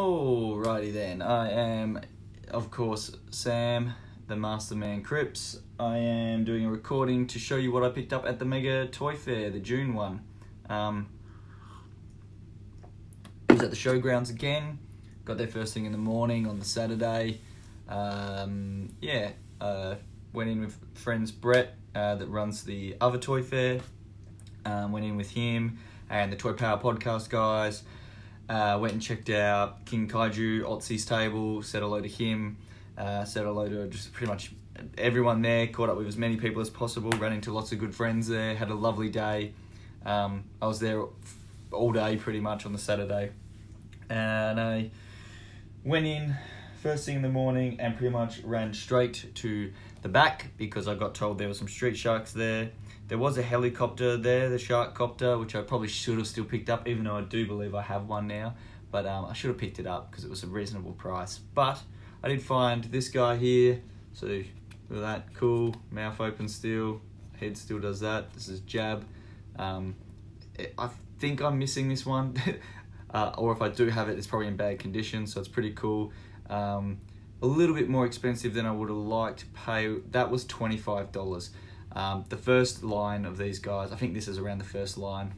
Alrighty then, I am, of course, Sam, the Masterman Cripps. I am doing a recording to show you what I picked up at the Mega Toy Fair, the June one. It was at the showgrounds again, got there first thing in the morning on the Saturday. Went in with friends Brett, that runs the other Toy Fair. Went in with him and the Toy Power Podcast guys. Went and checked out King Kaiju, Otzi's table, said hello to him, said hello to just pretty much everyone there, caught up with as many people as possible, ran into lots of good friends there, had a lovely day. I was there all day pretty much on the Saturday. And I went in first thing in the morning and pretty much ran straight to the back because I got told there were some street sharks there. There was a helicopter there, the shark copter, which I probably should have still picked up, even though I do believe I have one now. But I should have picked it up because it was a reasonable price. But I did find this guy here. So look at that, cool, mouth open still, head still does that. This is Jab. I think I'm missing this one. Or if I do have it, it's probably in bad condition, so it's pretty cool. A little bit more expensive than I would have liked to pay. That was $25. The first line of these guys, I think this is around the first line,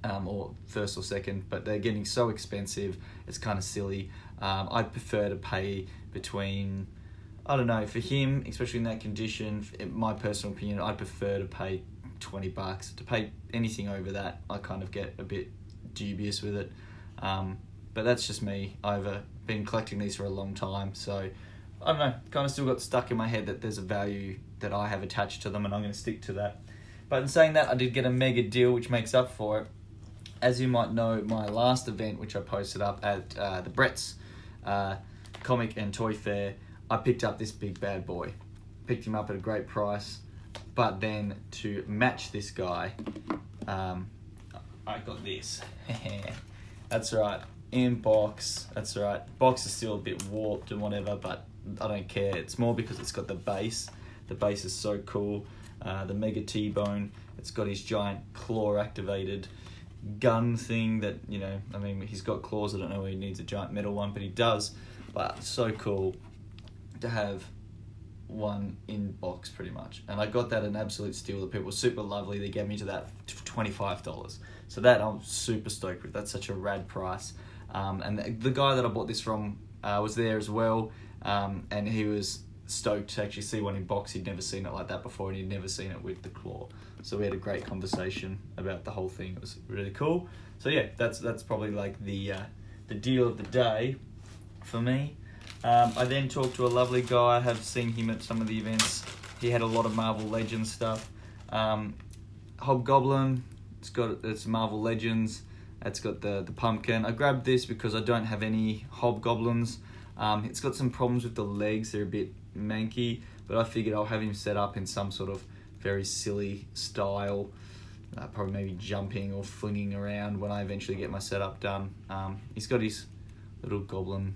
or first or second, but they're getting so expensive, it's kind of silly. I'd prefer to pay between, I don't know, for him, especially in that condition, in my personal opinion, I'd prefer to pay $20. To pay anything over that, I kind of get a bit dubious with it. But that's just me. I've been collecting these for a long time, so I don't know, kind of still got stuck in my head that there's a value that I have attached to them and I'm going to stick to that. But in saying that, I did get a mega deal which makes up for it. As you might know, my last event which I posted up at the Brett's Comic and Toy Fair, I picked up this big bad boy. Picked him up at a great price, but then to match this guy, I got this. That's right, in box, that's right. Box is still a bit warped and whatever, but I don't care. It's more because it's got the base. The base is so cool. The Mega T-Bone. It's got his giant claw-activated gun thing that, you know, I mean, he's got claws. I don't know why he needs a giant metal one, but he does. But so cool to have one in box, pretty much. And I got that an absolute steal. The people were super lovely. They gave me to that for $25. So that I'm super stoked with. That's such a rad price. And the guy that I bought this from was there as well. And he was stoked to actually see one in box. He'd never seen it like that before, and he'd never seen it with the claw. So we had a great conversation about the whole thing. It was really cool. So yeah, that's probably like the deal of the day for me. I then talked to a lovely guy. I have seen him at some of the events. He had a lot of Marvel Legends stuff. Hobgoblin, it's Marvel Legends. It's got the pumpkin. I grabbed this because I don't have any Hobgoblins. It's got some problems with the legs. They're a bit manky, but I figured I'll have him set up in some sort of very silly style, probably maybe jumping or flinging around when I eventually get my setup done. He's got his little goblin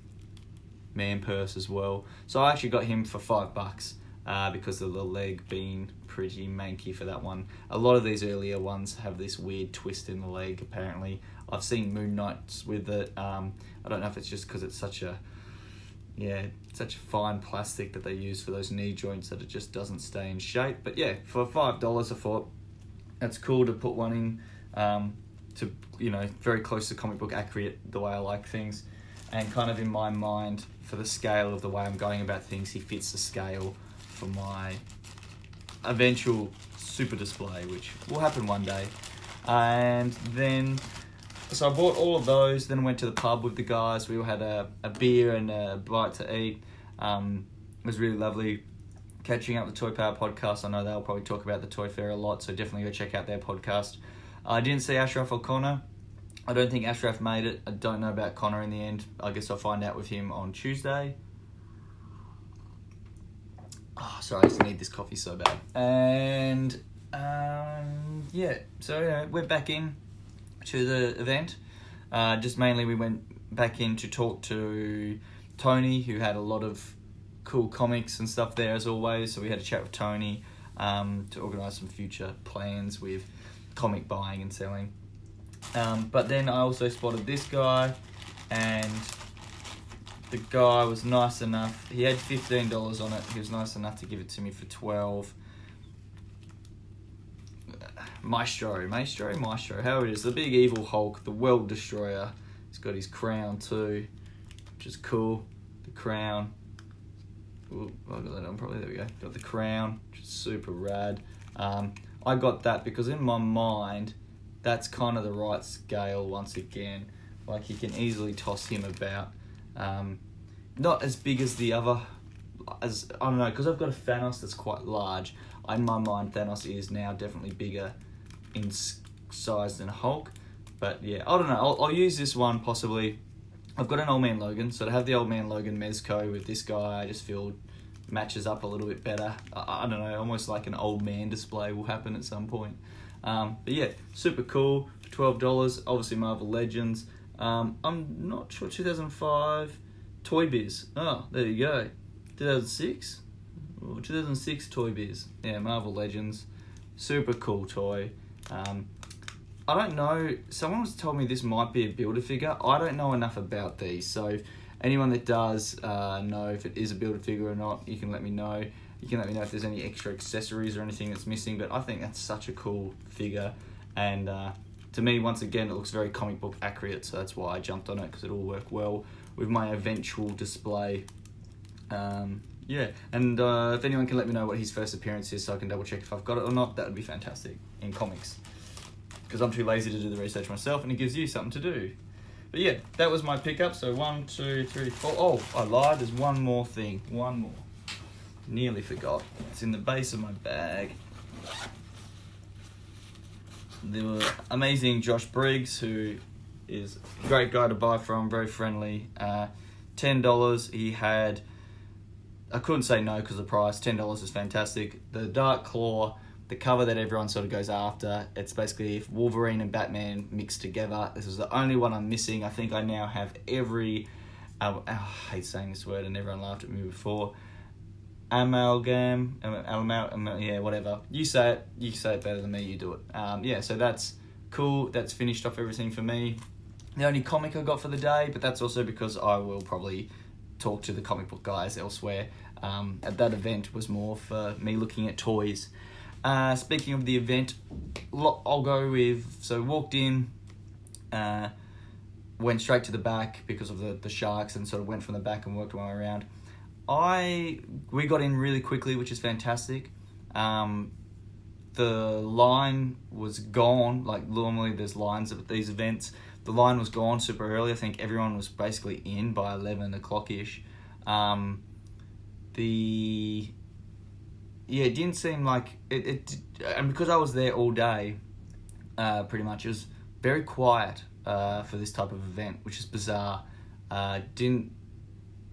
man purse as well. So I actually got him for $5 because of the leg being pretty manky for that one. A lot of these earlier ones have this weird twist in the leg, apparently. I've seen Moon Knights with it. I don't know if it's just because it's such a fine plastic that they use for those knee joints that it just doesn't stay in shape. But yeah, for $5 I thought that's cool to put one in, to, you know, very close to comic book accurate, the way I like things. And kind of in my mind, for the scale of the way I'm going about things, he fits the scale for my eventual super display, which will happen one day. And then, so I bought all of those, then went to the pub with the guys. We all had a beer and a bite to eat. It was really lovely catching up with the Toy Power Podcast. I know they'll probably talk about the Toy Fair a lot, so definitely go check out their podcast. I didn't see Ashraf or Connor. I don't think Ashraf made it. I don't know about Connor in the end. I guess I'll find out with him on Tuesday. Oh, sorry, I just need this coffee so bad. And went back in to the event. Just mainly we went back in to talk to Tony, who had a lot of cool comics and stuff there as always. So we had a chat with Tony to organise some future plans with comic buying and selling. But then I also spotted this guy, and the guy was nice enough. He had $15 on it. He was nice enough to give it to me for 12. Maestro. How it is? The big evil Hulk, the World Destroyer. He's got his crown too, which is cool. The crown. Ooh, I got that on probably. There we go. Got the crown, which is super rad. I got that because in my mind, that's kind of the right scale once again. Like, you can easily toss him about. Not as big as the other, I don't know, because I've got a Thanos that's quite large. In my mind, Thanos is now definitely bigger in size than Hulk. But yeah, I don't know. I'll use this one possibly. I've got an Old Man Logan, so to have the Old Man Logan Mezco with this guy, I just feel matches up a little bit better. I don't know, almost like an old man display will happen at some point. But yeah, super cool. $12, obviously Marvel Legends. I'm not sure, 2005 Toy Biz. Oh, there you go. 2006? Or 2006 Toy Biz. Yeah, Marvel Legends. Super cool toy. I don't know, someone was told me this might be a Build-A-Figure. I don't know enough about these, so if anyone that does know if it is a Build-A-Figure or not, you can let me know. You can let me know if there's any extra accessories or anything that's missing, but I think that's such a cool figure, and to me, once again, it looks very comic book accurate, so that's why I jumped on it, because it'll work well with my eventual display. Yeah, and if anyone can let me know what his first appearance is so I can double check if I've got it or not, that would be fantastic in comics. Because I'm too lazy to do the research myself, and it gives you something to do. But yeah, that was my pickup. So 1, 2, 3, 4. Oh, I lied. There's one more thing. One more. Nearly forgot. It's in the base of my bag. The amazing Josh Briggs, who is a great guy to buy from, very friendly. $10. He had... I couldn't say no because of the price. $10 is fantastic. The Dark Claw, the cover that everyone sort of goes after, it's basically if Wolverine and Batman mixed together. This is the only one I'm missing. I think I now have every... I hate saying this word and everyone laughed at me before. Amalgam, yeah, whatever. You say it better than me, you do it. Yeah, so that's cool. That's finished off everything for me. The only comic I got for the day, but that's also because I will probably talk to the comic book guys elsewhere. At that event was more for me looking at toys. Speaking of the event, I'll go with, so walked in, went straight to the back because of the sharks and sort of went from the back and worked my way around. We got in really quickly, which is fantastic. The line was gone, like normally there's lines at these events. The line was gone super early. I think everyone was basically in by 11 o'clock-ish. Yeah, it didn't seem like and because I was there all day, pretty much, it was very quiet for this type of event, which is bizarre.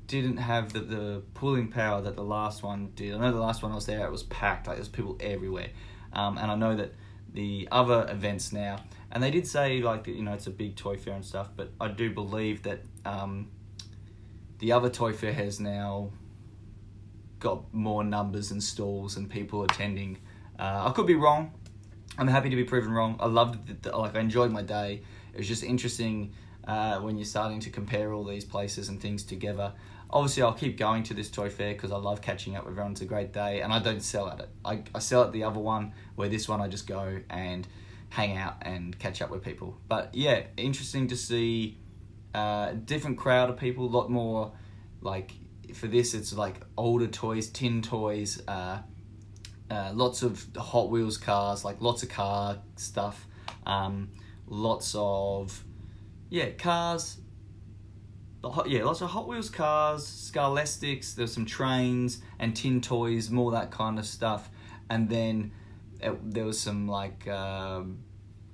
Didn't have the pulling power that the last one did. I know the last one I was there, it was packed, like there's people everywhere. And I know that the other events now, and they did say like, you know, it's a big toy fair and stuff, but I do believe that the other toy fair has now got more numbers and stalls and people attending. I could be wrong. I'm happy to be proven wrong. I loved it. Like, I enjoyed my day. It was just interesting when you're starting to compare all these places and things together. Obviously, I'll keep going to this toy fair because I love catching up with everyone. It's a great day, and I don't sell at it. I sell at the other one, where this one I just go and hang out and catch up with people. But yeah, interesting to see different crowd of people, a lot more, like, for this it's like older toys, tin toys, lots of Hot Wheels cars, like lots of car stuff, lots of cars, lots of Hot Wheels cars, Scalestics, there's some trains and tin toys, more that kind of stuff. And then there was some like and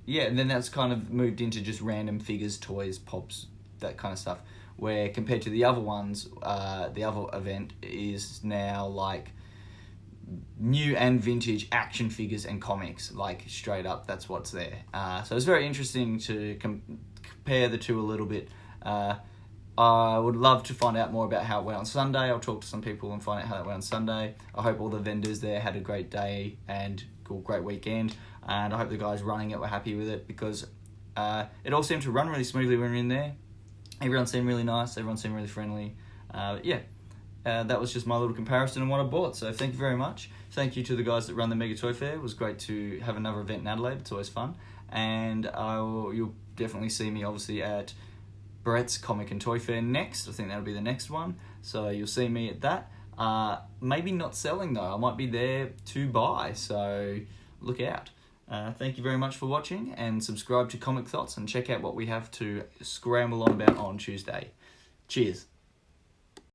then that's kind of moved into just random figures, toys, pops, that kind of stuff, where compared to the other ones, the other event is now like new and vintage action figures and comics, like straight up, that's what's there. So it's very interesting to compare the two a little bit. I would love to find out more about how it went on Sunday. I'll talk to some people and find out how it went on Sunday. I hope all the vendors there had a great day and great weekend, and I hope the guys running it were happy with it, because it all seemed to run really smoothly when we were in there. Everyone seemed really nice, everyone seemed really friendly. Yeah. That was just my little comparison on what I bought. So thank you very much. Thank you to the guys that run the Mega Toy Fair. It was great to have another event in Adelaide. It's always fun. And you'll definitely see me obviously at Brett's Comic and Toy Fair next. I think that'll be the next one. So you'll see me at that. Maybe not selling though. I might be there to buy. So look out. Thank you very much for watching, and subscribe to Comic Thoughts and check out what we have to scramble on about on Tuesday. Cheers.